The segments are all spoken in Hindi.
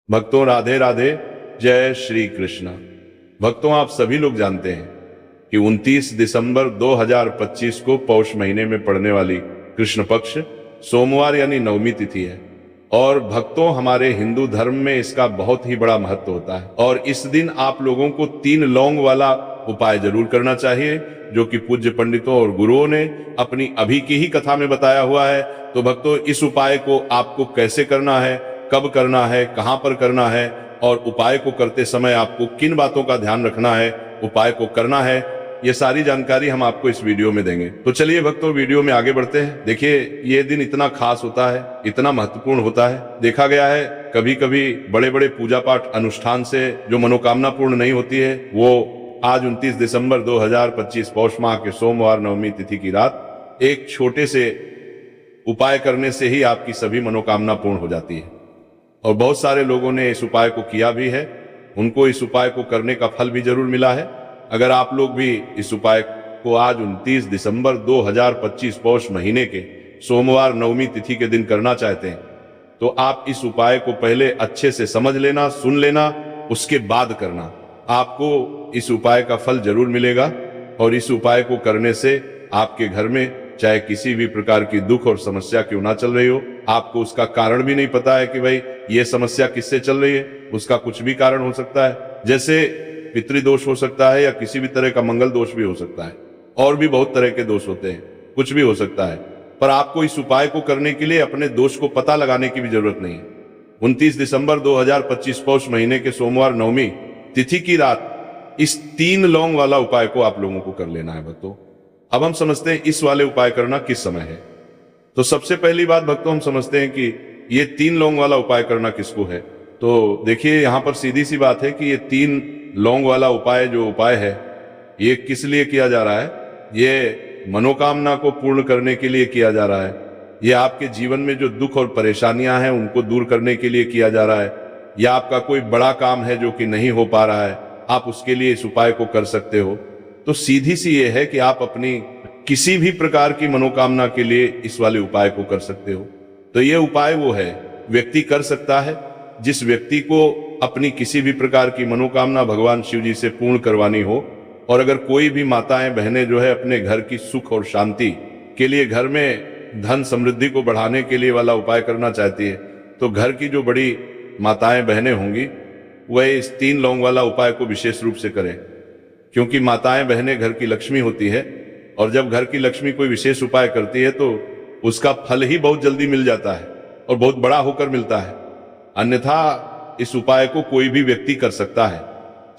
भक्तों राधे राधे, जय श्री कृष्ण। भक्तों आप सभी लोग जानते हैं कि 29 दिसंबर 2025 को पौष महीने में पड़ने वाली कृष्ण पक्ष सोमवार यानी नवमी तिथि है। और भक्तों हमारे हिंदू धर्म में इसका बहुत ही बड़ा महत्व होता है और इस दिन आप लोगों को 3 लौंग वाला उपाय जरूर करना चाहिए, जो कि पूज्य पंडितों और गुरुओं ने अपनी अभी की ही कथा में बताया हुआ है। तो भक्तों इस उपाय को आपको कैसे करना है, कब करना है, कहां पर करना है और उपाय को करते समय आपको किन बातों का ध्यान रखना है, उपाय को करना है, ये सारी जानकारी हम आपको इस वीडियो में देंगे। तो चलिए भक्तों वीडियो में आगे बढ़ते हैं। देखिए ये दिन इतना खास होता है, इतना महत्वपूर्ण होता है। देखा गया है कभी कभी बड़े बड़े पूजा पाठ अनुष्ठान से जो मनोकामना पूर्ण नहीं होती है, वो आज 29 दिसंबर 2025 पौष माह के सोमवार नवमी तिथि की रात एक छोटे से उपाय करने से ही आपकी सभी मनोकामना पूर्ण हो जाती है। और बहुत सारे लोगों ने इस उपाय को किया भी है, उनको इस उपाय को करने का फल भी जरूर मिला है। अगर आप लोग भी इस उपाय को आज 29 दिसंबर 2025 पौष महीने के सोमवार नवमी तिथि के दिन करना चाहते हैं, तो आप इस उपाय को पहले अच्छे से समझ लेना, सुन लेना, उसके बाद करना। आपको इस उपाय का फल जरूर मिलेगा। और इस उपाय को करने से आपके घर में चाहे किसी भी प्रकार की दुख और समस्या क्यों ना चल रही हो, आपको उसका कारण भी नहीं पता है कि भाई ये समस्या किससे चल रही है, उसका कुछ भी कारण हो सकता है। जैसे पितृदोष हो सकता है या किसी भी तरह का मंगल दोष भी हो सकता है, और भी बहुत तरह के दोष होते हैं, कुछ भी हो सकता है। पर आपको इस उपाय को करने के लिए अपने दोष को पता लगाने की भी जरूरत नहीं है। 29 दिसंबर 2025 पौष महीने के सोमवार नवमी तिथि की रात इस 3 लौंग वाला उपाय को आप लोगों को कर लेना है भक्तों। अब हम समझते हैं इस वाले उपाय करना किस समय है। तो सबसे पहली बात भक्तों हम समझते हैं कि ये 3 लौंग वाला उपाय करना किसको है। तो देखिए यहां पर सीधी सी बात है कि ये 3 लौंग वाला उपाय जो उपाय है ये किस लिए किया जा रहा है। ये मनोकामना को पूर्ण करने के लिए किया जा रहा है। ये आपके जीवन में जो दुख और परेशानियां हैं उनको दूर करने के लिए किया जा रहा है। या आपका कोई बड़ा काम है जो कि नहीं हो पा रहा है, आप उसके लिए इस उपाय को कर सकते हो। तो सीधी सी ये है कि आप अपनी किसी भी प्रकार की मनोकामना के लिए इस वाले उपाय को कर सकते हो। तो ये उपाय वो है व्यक्ति कर सकता है जिस व्यक्ति को अपनी किसी भी प्रकार की मनोकामना भगवान शिव जी से पूर्ण करवानी हो। और अगर कोई भी माताएं बहनें जो है अपने घर की सुख और शांति के लिए, घर में धन समृद्धि को बढ़ाने के लिए वाला उपाय करना चाहती है, तो घर की जो बड़ी माताएं बहनें होंगी वह इस 3 लौंग वाला उपाय को विशेष रूप से करें। क्योंकि माताएं बहनें घर की लक्ष्मी होती है और जब घर की लक्ष्मी कोई विशेष उपाय करती है तो उसका फल ही बहुत जल्दी मिल जाता है और बहुत बड़ा होकर मिलता है। अन्यथा इस उपाय को कोई भी व्यक्ति कर सकता है,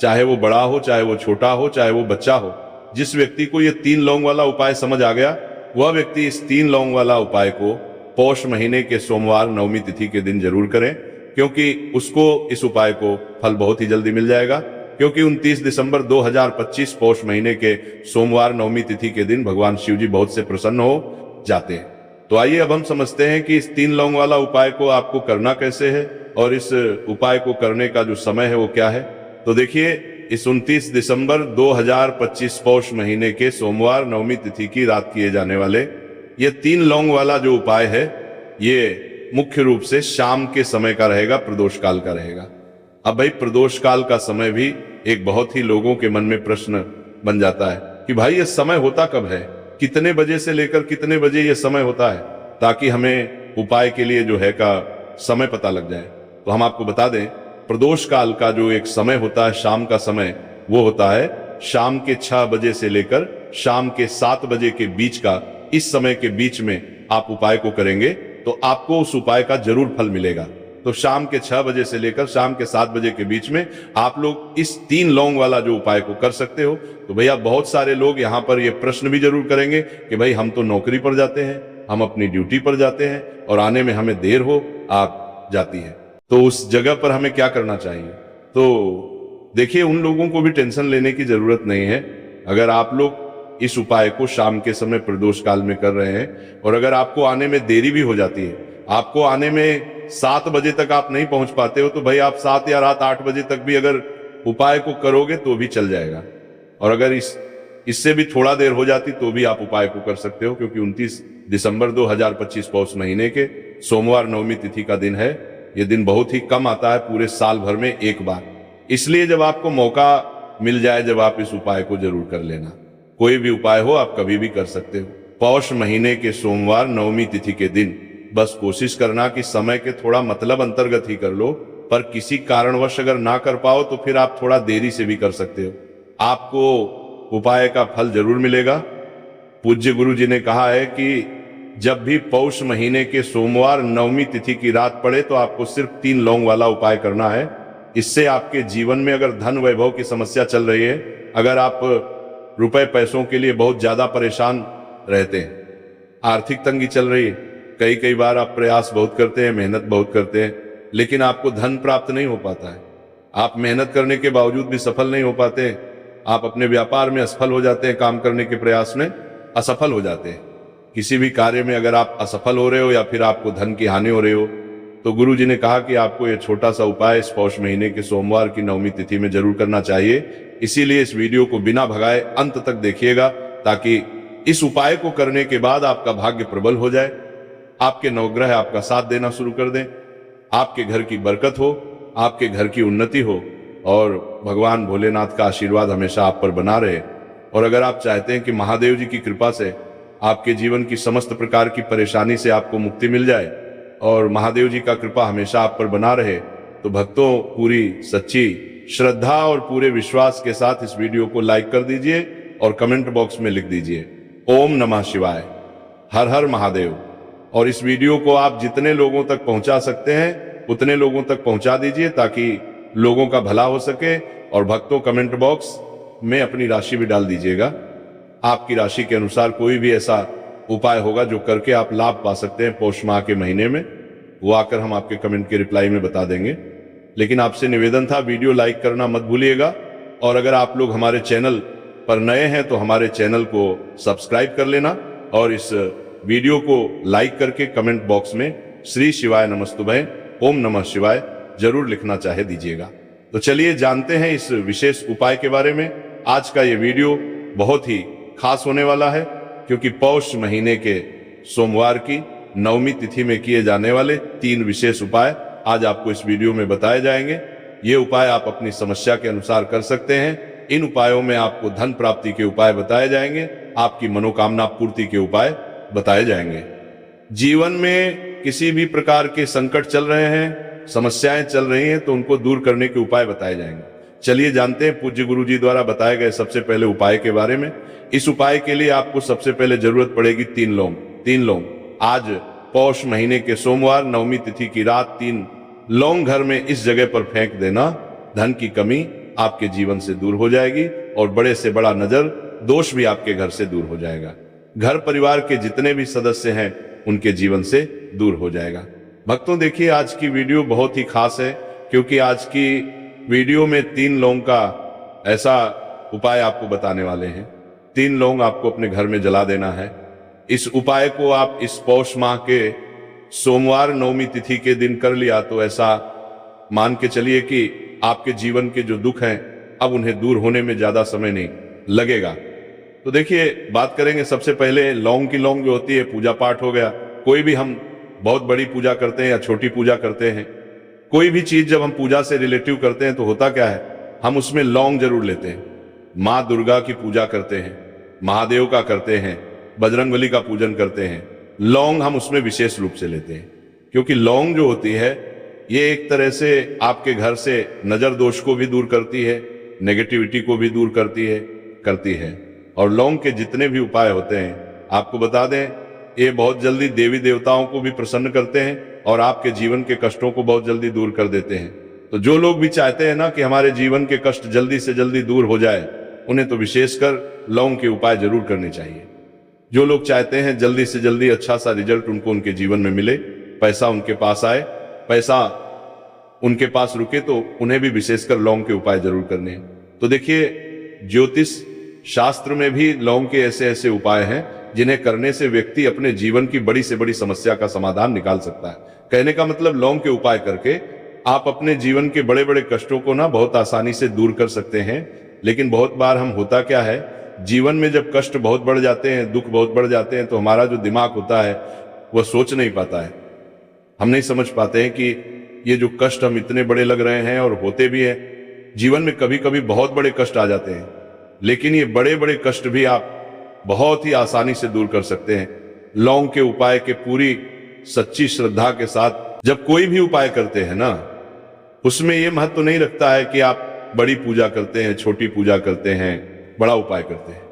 चाहे वो बड़ा हो, चाहे वो छोटा हो, चाहे वो बच्चा हो। जिस व्यक्ति को ये 3 लौंग वाला उपाय समझ आ गया, वह व्यक्ति इस 3 लौंग वाला उपाय को पौष महीने के सोमवार नवमी तिथि के दिन जरूर करें, क्योंकि उसको इस उपाय को फल बहुत ही जल्दी मिल जाएगा। क्योंकि 29 दिसंबर 2025 पौष महीने के सोमवार नवमी तिथि के दिन भगवान शिव जी बहुत से प्रसन्न हो जाते हैं। तो आइए अब हम समझते हैं कि इस 3 लौंग वाला उपाय को आपको करना कैसे है और इस उपाय को करने का जो समय है वो क्या है। तो देखिए इस 29 दिसंबर 2025 पौष महीने के सोमवार नवमी तिथि की रात किए जाने वाले ये 3 लौंग वाला जो उपाय है ये मुख्य रूप से शाम के समय का रहेगा, प्रदोष काल का रहेगा। अब भाई प्रदोष काल का समय भी एक बहुत ही लोगों के मन में प्रश्न बन जाता है कि भाई ये समय होता कब है, कितने बजे से लेकर कितने बजे ये समय होता है, ताकि हमें उपाय के लिए जो है का समय पता लग जाए। तो हम आपको बता दें प्रदोष काल का जो एक समय होता है, शाम का समय, वो होता है शाम के 6 बजे से लेकर शाम के 7 बजे के बीच का। इस समय के बीच में आप उपाय को करेंगे तो आपको उस उपाय का जरूर फल मिलेगा। तो शाम के 6 बजे से लेकर शाम के 7 बजे के बीच में आप लोग इस 3 लौंग वाला जो उपाय को कर सकते हो। तो भैया बहुत सारे लोग यहाँ पर ये प्रश्न भी जरूर करेंगे कि भाई हम तो नौकरी पर जाते हैं, हम अपनी ड्यूटी पर जाते हैं और आने में हमें देर हो आप जाती है, तो उस जगह पर हमें क्या करना चाहिए। तो देखिए उन लोगों को भी टेंशन लेने की जरूरत नहीं है। अगर आप लोग इस उपाय को शाम के समय प्रदोष काल में कर रहे हैं और अगर आपको आने में देरी भी हो जाती है, आपको आने में 7 बजे तक आप नहीं पहुंच पाते हो, तो भाई आप 7 या रात 8 बजे तक भी अगर उपाय को करोगे तो भी चल जाएगा। और अगर इससे भी थोड़ा देर हो जाती तो भी आप उपाय को कर सकते हो, क्योंकि 29 दिसंबर 2025 पौष महीने के सोमवार नवमी तिथि का दिन है ये दिन बहुत ही कम आता है, पूरे साल भर में एक बार। इसलिए जब आपको मौका मिल जाए, जब आप इस उपाय को जरूर कर लेना। कोई भी उपाय हो आप कभी भी कर सकते हो। पौष महीने के सोमवार नवमी तिथि के दिन बस कोशिश करना कि समय के थोड़ा मतलब अंतर्गत ही कर लो, पर किसी कारणवश अगर ना कर पाओ तो फिर आप थोड़ा देरी से भी कर सकते हो। आपको उपाय का फल जरूर मिलेगा। पूज्य गुरु जी ने कहा है कि जब भी पौष महीने के सोमवार नवमी तिथि की रात पड़े तो आपको सिर्फ 3 लौंग वाला उपाय करना है। इससे आपके जीवन में अगर धन वैभव की समस्या चल रही है, अगर आप रुपए पैसों के लिए बहुत ज्यादा परेशान रहते हैं, आर्थिक तंगी चल रही है, कई बार आप प्रयास बहुत करते हैं, मेहनत बहुत करते हैं, लेकिन आपको धन प्राप्त नहीं हो पाता है, आप मेहनत करने के बावजूद भी सफल नहीं हो पाते, आप अपने व्यापार में असफल हो जाते हैं, काम करने के प्रयास में असफल हो जाते हैं, किसी भी कार्य में अगर आप असफल हो रहे हो या फिर आपको धन की हानि हो रही हो, तो गुरु जी ने कहा कि आपको ये छोटा सा उपाय इस पौष महीने के सोमवार की नवमी तिथि में जरूर करना चाहिए। इसीलिए इस वीडियो को बिना भगाए अंत तक देखिएगा, ताकि इस उपाय को करने के बाद आपका भाग्य प्रबल हो जाए, आपके नवग्रह आपका साथ देना शुरू कर दें, आपके घर की बरकत हो, आपके घर की उन्नति हो और भगवान भोलेनाथ का आशीर्वाद हमेशा आप पर बना रहे। और अगर आप चाहते हैं कि महादेव जी की कृपा से आपके जीवन की समस्त प्रकार की परेशानी से आपको मुक्ति मिल जाए और महादेव जी का कृपा हमेशा आप पर बना रहे, तो भक्तों पूरी सच्ची श्रद्धा और पूरे विश्वास के साथ इस वीडियो को लाइक कर दीजिए और कमेंट बॉक्स में लिख दीजिए ओम नमः शिवाय, हर हर महादेव। और इस वीडियो को आप जितने लोगों तक पहुंचा सकते हैं उतने लोगों तक पहुंचा दीजिए, ताकि लोगों का भला हो सके। और भक्तों कमेंट बॉक्स में अपनी राशि भी डाल दीजिएगा। आपकी राशि के अनुसार कोई भी ऐसा उपाय होगा जो करके आप लाभ पा सकते हैं पौष माह के महीने में, वो आकर हम आपके कमेंट के रिप्लाई में बता देंगे। लेकिन आपसे निवेदन था, वीडियो लाइक करना मत भूलिएगा। और अगर आप लोग हमारे चैनल पर नए हैं तो हमारे चैनल को सब्सक्राइब कर लेना और इस वीडियो को लाइक करके कमेंट बॉक्स में श्री शिवाय नमस्तुभय ओम नमः शिवाय जरूर लिखना चाहे दीजिएगा। तो चलिए जानते हैं इस विशेष उपाय के बारे में। आज का ये वीडियो बहुत ही खास होने वाला है, क्योंकि पौष महीने के सोमवार की नवमी तिथि में किए जाने वाले 3 विशेष उपाय आज आपको इस वीडियो में बताए जाएंगे। ये उपाय आप अपनी समस्या के अनुसार कर सकते हैं। इन उपायों में आपको धन प्राप्ति के उपाय बताए जाएंगे, आपकी मनोकामना पूर्ति के उपाय बताए जाएंगे। जीवन में किसी भी प्रकार के संकट चल रहे हैं, समस्याएं चल रही हैं, तो उनको दूर करने के उपाय बताए जाएंगे। चलिए जानते हैं पूज्य गुरु जी द्वारा बताए गए सबसे पहले उपाय के बारे में। इस उपाय के लिए आपको सबसे पहले जरूरत पड़ेगी 3 लौंग। 3 लौंग आज पौष महीने के सोमवार नवमी तिथि की रात 3 लौंग घर में इस जगह पर फेंक देना। धन की कमी आपके जीवन से दूर हो जाएगी और बड़े से बड़ा नजर दोष भी आपके घर से दूर हो जाएगा। घर परिवार के जितने भी सदस्य हैं उनके जीवन से दूर हो जाएगा। भक्तों देखिए, आज की वीडियो बहुत ही खास है, क्योंकि आज की वीडियो में 3 लौंग का ऐसा उपाय आपको बताने वाले हैं। 3 लौंग आपको अपने घर में जला देना है। इस उपाय को आप इस पौष माह के सोमवार नवमी तिथि के दिन कर लिया तो ऐसा मान के चलिए कि आपके जीवन के जो दुख हैं अब उन्हें दूर होने में ज्यादा समय नहीं लगेगा। तो देखिए, बात करेंगे सबसे पहले लौंग की। लौंग जो होती है, पूजा पाठ हो गया, कोई भी हम बहुत बड़ी पूजा करते हैं या छोटी पूजा करते हैं, कोई भी चीज जब हम पूजा से रिलेटिव करते हैं तो होता क्या है, हम उसमें लौंग जरूर लेते हैं। माँ दुर्गा की पूजा करते हैं, महादेव का करते हैं, बजरंगबली का पूजन करते हैं, लौंग हम उसमें विशेष रूप से लेते हैं। क्योंकि लौंग जो होती है ये एक तरह से आपके घर से नजर दोष को भी दूर करती है, नेगेटिविटी को भी दूर करती है। और लौंग के जितने भी उपाय होते हैं आपको बता दें, ये बहुत जल्दी देवी देवताओं को भी प्रसन्न करते हैं और आपके जीवन के कष्टों को बहुत जल्दी दूर कर देते हैं। तो जो लोग भी चाहते हैं ना कि हमारे जीवन के कष्ट जल्दी से जल्दी दूर हो जाए, उन्हें तो विशेषकर लौंग के उपाय जरूर करने चाहिए। जो लोग चाहते हैं जल्दी से जल्दी अच्छा सा रिजल्ट उनको उनके जीवन में मिले, पैसा उनके पास आए, पैसा उनके पास रुके, तो उन्हें भी विशेषकर लौंग के उपाय जरूर करने हैं। तो देखिए, ज्योतिष शास्त्र में भी लौंग के ऐसे ऐसे उपाय हैं जिन्हें करने से व्यक्ति अपने जीवन की बड़ी से बड़ी समस्या का समाधान निकाल सकता है। कहने का मतलब, लौंग के उपाय करके आप अपने जीवन के बड़े बड़े कष्टों को ना बहुत आसानी से दूर कर सकते हैं। लेकिन बहुत बार हम होता क्या है, जीवन में जब कष्ट बहुत बढ़ जाते हैं, दुख बहुत बढ़ जाते हैं, तो हमारा जो दिमाग होता है वह सोच नहीं पाता है। हम नहीं समझ पाते हैं कि ये जो कष्ट हम इतने बड़े लग रहे हैं और होते भी हैं, जीवन में कभी कभी बहुत बड़े कष्ट आ जाते हैं, लेकिन ये बड़े बड़े कष्ट भी आप बहुत ही आसानी से दूर कर सकते हैं लौंग के उपाय के पूरी सच्ची श्रद्धा के साथ। जब कोई भी उपाय करते हैं ना, उसमें यह महत्व तो नहीं रखता है कि आप बड़ी पूजा करते हैं, छोटी पूजा करते हैं, बड़ा उपाय करते हैं,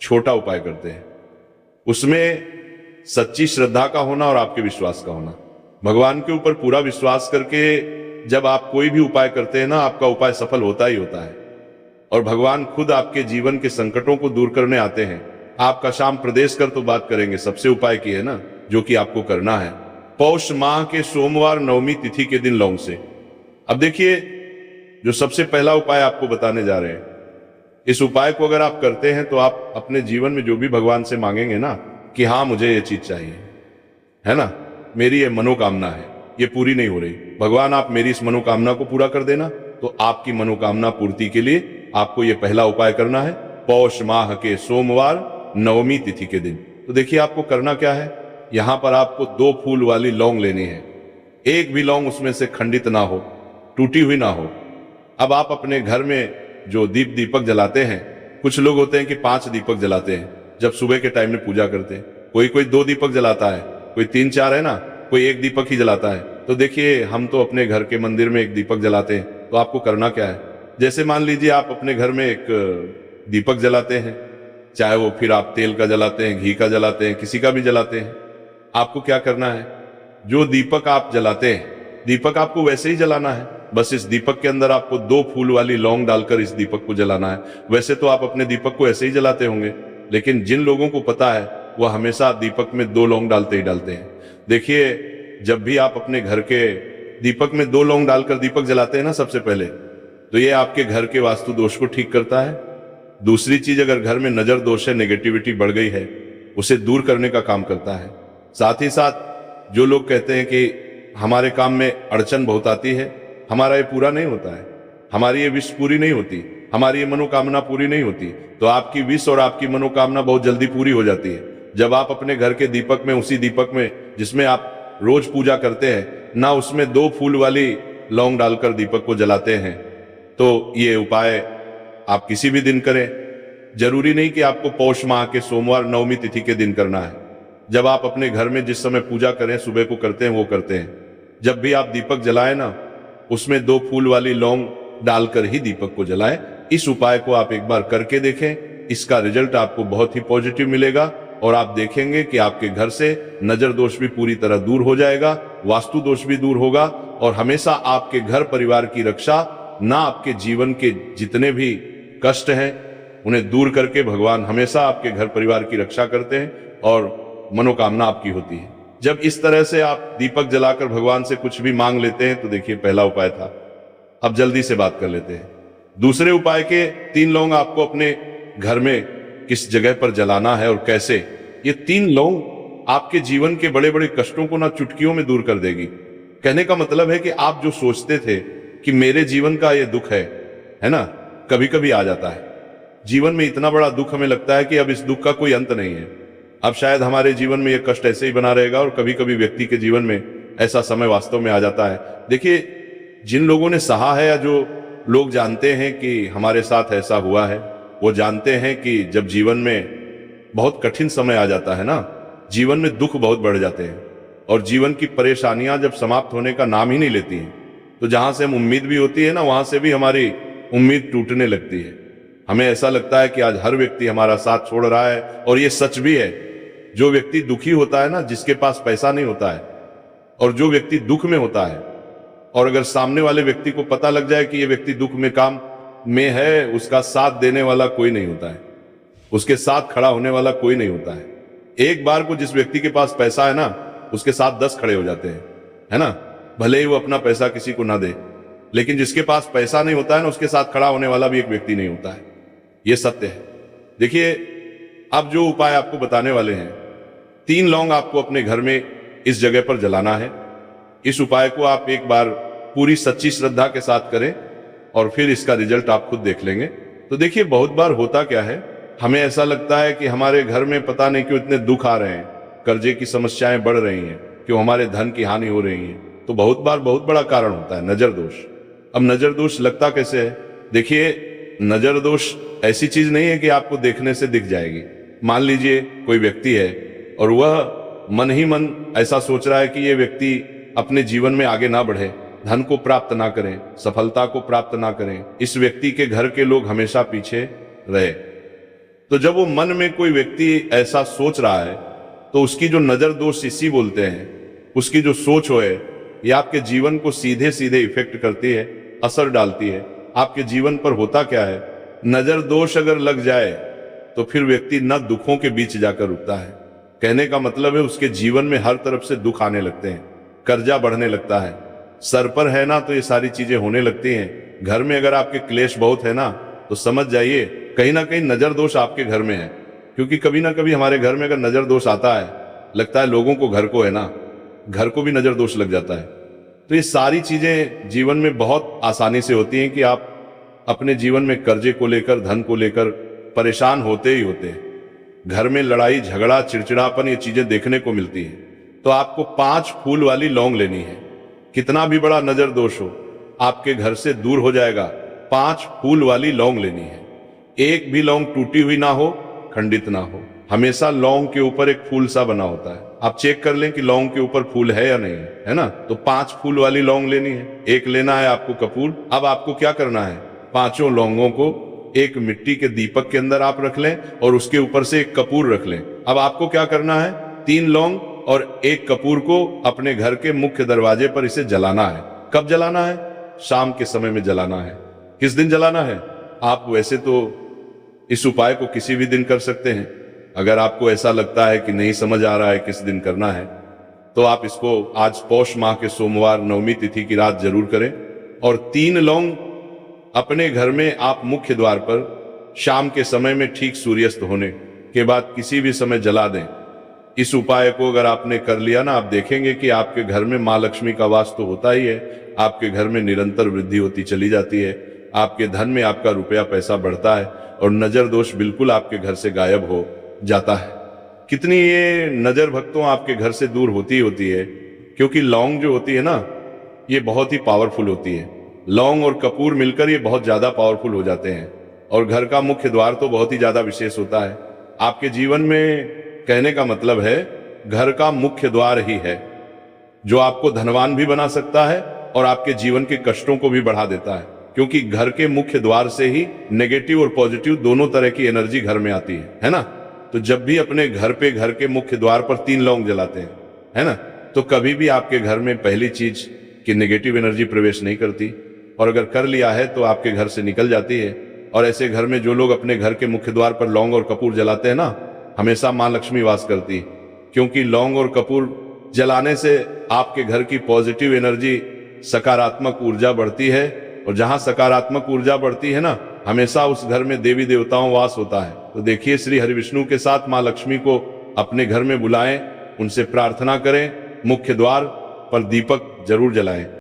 छोटा उपाय करते हैं, उसमें सच्ची श्रद्धा का होना और आपके विश्वास का होना। भगवान के ऊपर पूरा विश्वास करके जब आप कोई भी उपाय करते हैं ना, आपका उपाय सफल होता ही होता है और भगवान खुद आपके जीवन के संकटों को दूर करने आते हैं। आपका शाम प्रदेश कर तो बात करेंगे, सबसे उपाय की है ना जो कि आपको करना है। पौष माह के सोमवार नवमी तिथि के दिन लौंग से। अब देखिए, जो सबसे पहला उपाय आपको बताने जा रहे हैं, इस उपाय को अगर आप करते हैं तो आप अपने जीवन में जो भी भगवान से मांगेंगे ना कि हाँ मुझे ये चीज चाहिए, है ना, मेरी ये मनोकामना है, ये पूरी नहीं हो रही, भगवान आप मेरी इस मनोकामना को पूरा कर देना, तो आपकी मनोकामना पूर्ति के लिए आपको ये पहला उपाय करना है पौष माह के सोमवार नवमी तिथि के दिन। तो देखिए आपको करना क्या है, यहां पर आपको 2 फूल वाली लौंग लेनी है। एक भी लौंग उसमें से खंडित ना हो, टूटी हुई ना हो। अब आप अपने घर में जो दीपक जलाते हैं, कुछ लोग होते हैं कि 5 दीपक जलाते हैं जब सुबह के टाइम में पूजा करते हैं, कोई 2 दीपक जलाता है, कोई 3-4 है ना, कोई 1 दीपक ही जलाता है। तो देखिए हम तो अपने घर के मंदिर में 1 दीपक जलाते हैं। तो आपको करना क्या है, जैसे मान लीजिए आप अपने घर में एक दीपक जलाते हैं, चाहे वो फिर आप तेल का जलाते हैं, घी का जलाते हैं, किसी का भी जलाते हैं, आपको क्या करना है, जो दीपक आप जलाते हैं, दीपक आपको वैसे ही जलाना है, बस इस दीपक के अंदर आपको 2 फूल वाली लौंग डालकर इस दीपक को जलाना है। वैसे तो आप अपने दीपक को ऐसे ही जलाते होंगे, लेकिन जिन लोगों को पता है वह हमेशा दीपक में 2 लौंग डालते ही डालते हैं। देखिए जब भी आप अपने घर के दीपक में 2 लौंग डालकर दीपक जलाते हैं ना सबसे पहले, तो ये आपके घर के वास्तु दोष को ठीक करता है। दूसरी चीज, अगर घर में नजर दोष है, नेगेटिविटी बढ़ गई है, उसे दूर करने का काम करता है। साथ ही साथ जो लोग कहते हैं कि हमारे काम में अड़चन बहुत आती है, हमारा ये पूरा नहीं होता है, हमारी ये विश पूरी नहीं होती, हमारी ये मनोकामना पूरी नहीं होती, तो आपकी विश और आपकी मनोकामना बहुत जल्दी पूरी हो जाती है जब आप अपने घर के दीपक में, उसी दीपक में जिसमें आप रोज पूजा करते हैं ना, उसमें 2 फूल वाली लौंग डालकर दीपक को जलाते हैं। तो ये उपाय आप किसी भी दिन करें, जरूरी नहीं कि आपको पौष माह के सोमवार नवमी तिथि के दिन करना है। जब आप अपने घर में जिस समय पूजा करें, सुबह को करते हैं, वो करते हैं। जब भी आप दीपक जलाएं ना, उसमें 2 फूल वाली लौंग डालकर ही दीपक को जलाएं। इस उपाय को आप एक बार करके देखें, इसका रिजल्ट आपको बहुत ही पॉजिटिव मिलेगा और आप देखेंगे कि आपके घर से नजर दोष भी पूरी तरह दूर हो जाएगा, वास्तु दोष भी दूर होगा और हमेशा आपके घर परिवार की रक्षा, ना आपके जीवन के जितने भी कष्ट हैं उन्हें दूर करके भगवान हमेशा आपके घर परिवार की रक्षा करते हैं और मनोकामना आपकी होती है। जब इस तरह से आप दीपक जलाकर भगवान से कुछ भी मांग लेते हैं, तो देखिए पहला उपाय था। अब जल्दी से बात कर लेते हैं दूसरे उपाय के। 3 लौंग आपको अपने घर में किस जगह पर जलाना है और कैसे। ये 3 लौंग आपके जीवन के बड़े बड़े कष्टों को ना चुटकियों में दूर कर देगी। कहने का मतलब है कि आप जो सोचते थे कि मेरे जीवन का ये दुख है ना, कभी कभी आ जाता है जीवन में इतना बड़ा दुख, हमें लगता है कि अब इस दुख का कोई अंत नहीं है, अब शायद हमारे जीवन में यह कष्ट ऐसे ही बना रहेगा। और कभी कभी व्यक्ति के जीवन में ऐसा समय वास्तव में आ जाता है। देखिए जिन लोगों ने सहा है या जो लोग जानते हैं कि हमारे साथ ऐसा हुआ है, वो जानते हैं कि जब जीवन में बहुत कठिन समय आ जाता है ना, जीवन में दुख बहुत बढ़ जाते हैं और जीवन की परेशानियां जब समाप्त होने का नाम ही नहीं लेती हैं, तो जहां से हम उम्मीद भी होती है ना, वहां से भी हमारी उम्मीद टूटने लगती है। हमें ऐसा लगता है कि आज हर व्यक्ति हमारा साथ छोड़ रहा है और ये सच भी है। जो व्यक्ति दुखी होता है ना, जिसके पास पैसा नहीं होता है, और जो व्यक्ति दुख में होता है, और अगर सामने वाले व्यक्ति को पता लग जाए कि ये व्यक्ति दुख में काम में है, उसका साथ देने वाला कोई नहीं होता है, उसके साथ खड़ा होने वाला कोई नहीं होता है। एक बार को जिस व्यक्ति के पास पैसा है ना, उसके साथ 10 खड़े हो जाते हैं, है ना, भले ही वो अपना पैसा किसी को ना दे। लेकिन जिसके पास पैसा नहीं होता है ना, उसके साथ खड़ा होने वाला भी एक व्यक्ति नहीं होता है। ये सत्य है। देखिए अब जो उपाय आपको बताने वाले हैं, 3 लौंग आपको अपने घर में इस जगह पर जलाना है। इस उपाय को आप एक बार पूरी सच्ची श्रद्धा के साथ करें और फिर इसका रिजल्ट आप खुद देख लेंगे। तो देखिए बहुत बार होता क्या है, हमें ऐसा लगता है कि हमारे घर में पता नहीं क्यों इतने दुख आ रहे हैं, कर्जे की समस्याएं बढ़ रही हैं, क्यों हमारे धन की हानि हो रही है, तो बहुत बार बहुत बड़ा कारण होता है नजर दोष। अब नजर दोष लगता कैसे है? देखिए, नजर दोष ऐसी चीज नहीं है कि आपको देखने से दिख जाएगी। मान लीजिए कोई व्यक्ति है और वह मन ही मन ऐसा सोच रहा है कि यह व्यक्ति अपने जीवन में आगे ना बढ़े, धन को प्राप्त ना करें, सफलता को प्राप्त ना करें, इस व्यक्ति के घर के लोग हमेशा पीछे रहे। तो जब वो मन में कोई व्यक्ति ऐसा सोच रहा है तो उसकी जो नजर दोष इसी बोलते हैं, उसकी जो सोच हो है ये आपके जीवन को सीधे सीधे इफेक्ट करती है, असर डालती है। आपके जीवन पर होता क्या है, नजर दोष अगर लग जाए तो फिर व्यक्ति न दुखों के बीच जाकर रुकता है। कहने का मतलब है उसके जीवन में हर तरफ से दुख आने लगते हैं, कर्जा बढ़ने लगता है, सर पर है ना तो ये सारी चीजें होने लगती हैं। घर में अगर आपके क्लेश बहुत है ना तो समझ जाइए कहीं ना कहीं नजर दोष आपके घर में है। क्योंकि कभी ना कभी हमारे घर में अगर नजर दोष आता है, लगता है लोगों को, घर को है ना, घर को भी नजर दोष लग जाता है। तो ये सारी चीजें जीवन में बहुत आसानी से होती हैं कि आप अपने जीवन में कर्जे को लेकर, धन को लेकर परेशान होते ही होते हैं। घर में लड़ाई झगड़ा चिड़चिड़ापन ये चीजें देखने को मिलती है। तो आपको 5 फूल वाली लौंग लेनी है। कितना भी बड़ा नजर दोष हो आपके घर से दूर हो जाएगा। 5 फूल वाली लौंग लेनी है। एक भी लौंग टूटी हुई ना हो, खंडित ना हो। हमेशा लौंग के ऊपर एक फूल सा बना होता है। आप चेक कर लें कि लौंग के ऊपर फूल है या नहीं है ना। तो 5 फूल वाली लौंग लेनी है। एक लेना है आपको कपूर। अब आपको क्या करना है, 5 लौंगों को एक मिट्टी के दीपक के अंदर आप रख लें और उसके ऊपर से एक कपूर रख लें। अब आपको क्या करना है, 3 लौंग और एक कपूर को अपने घर के मुख्य दरवाजे पर इसे जलाना है। कब जलाना है? शाम के समय में जलाना है। किस दिन जलाना है? आप वैसे तो इस उपाय को किसी भी दिन कर सकते हैं। अगर आपको ऐसा लगता है कि नहीं समझ आ रहा है किस दिन करना है, तो आप इसको आज पौष माह के सोमवार नवमी तिथि की रात जरूर करें। और 3 लौंग अपने घर में आप मुख्य द्वार पर शाम के समय में ठीक सूर्यास्त होने के बाद किसी भी समय जला दें। इस उपाय को अगर आपने कर लिया ना, आप देखेंगे कि आपके घर में माँ लक्ष्मी का वास तो होता ही है, आपके घर में निरंतर वृद्धि होती चली जाती है, आपके धन में आपका रुपया पैसा बढ़ता है और नजर दोष बिल्कुल आपके घर से गायब हो जाता है। कितनी ये नजर भक्तों आपके घर से दूर होती है, क्योंकि लौंग जो होती है ना, ये बहुत ही पावरफुल होती है। लौंग और कपूर मिलकर ये बहुत ज्यादा पावरफुल हो जाते हैं। और घर का मुख्य द्वार तो बहुत ही ज्यादा विशेष होता है। आपके जीवन में, कहने का मतलब है, घर का मुख्य द्वार ही है जो आपको धनवान भी बना सकता है और आपके जीवन के कष्टों को भी बढ़ा देता है। क्योंकि घर के मुख्य द्वार से ही नेगेटिव और पॉजिटिव दोनों तरह की एनर्जी घर में आती है ना। तो जब भी अपने घर पे, घर के मुख्य द्वार पर 3 लौंग जलाते हैं, है ना, तो कभी भी आपके घर में पहली चीज कि नेगेटिव एनर्जी प्रवेश नहीं करती, और अगर कर लिया है तो आपके घर से निकल जाती है। और ऐसे घर में जो लोग अपने घर के मुख्य द्वार पर लौंग और कपूर जलाते हैं ना, हमेशा माँ लक्ष्मी वास करती। क्योंकि लौंग और कपूर जलाने से आपके घर की पॉजिटिव एनर्जी, सकारात्मक ऊर्जा बढ़ती है। और जहां सकारात्मक ऊर्जा बढ़ती है ना, हमेशा उस घर में देवी देवताओं वास होता है। तो देखिए, श्री हरिविष्णु के साथ माँ लक्ष्मी को अपने घर में बुलाएं, उनसे प्रार्थना करें, मुख्य द्वार पर दीपक जरूर जलाएं।